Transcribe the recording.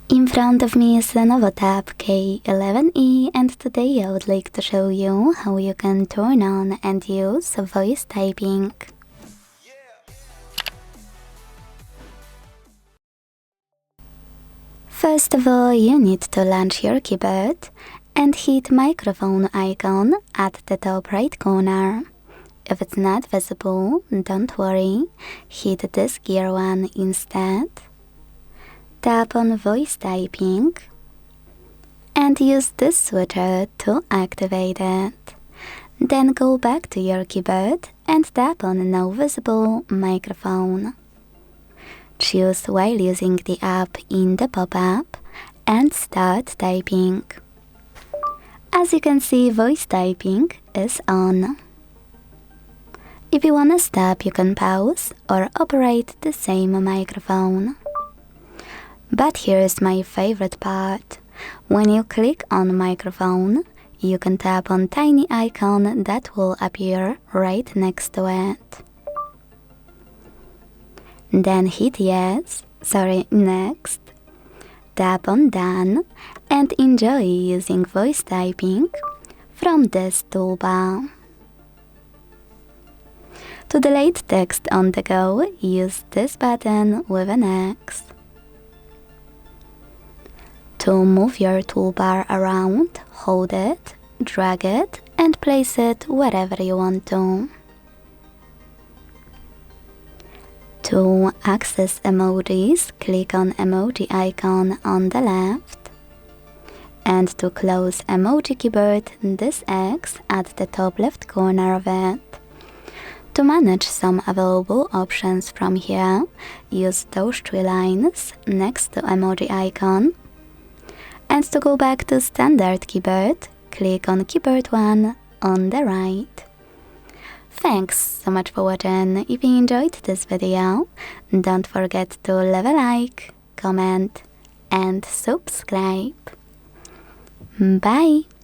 In front of me is LENOVO Tab K11E, and today I would like to show you how you can turn on and use voice typing. First of all, you need to launch your keyboard and hit microphone icon at the top right corner. If it's not visible, don't worry, hit this gear one instead. Tap on voice typing and use this switcher to activate it. Then go back to your keyboard and tap on no visible microphone. Choose while using the app in the pop-up and start typing. As you can see, voice typing is on. If you wanna stop, you can pause or operate the same microphone. But here's my favorite part. When you click on microphone, you can tap on tiny icon that will appear right next to it. Then hit next. Tap on done and enjoy using voice typing from this toolbar. To delete text on the go, use this button with an X. To move your toolbar around, hold it, drag it, and place it wherever you want to. To access emojis, click on emoji icon on the left. And to close emoji keyboard, this X at the top left corner of it. To manage some available options from here, use those three lines next to emoji icon. And to go back to standard keyboard, click on keyboard 1 on the right. Thanks so much for watching. If you enjoyed this video, don't forget to leave a like, comment and subscribe. Bye!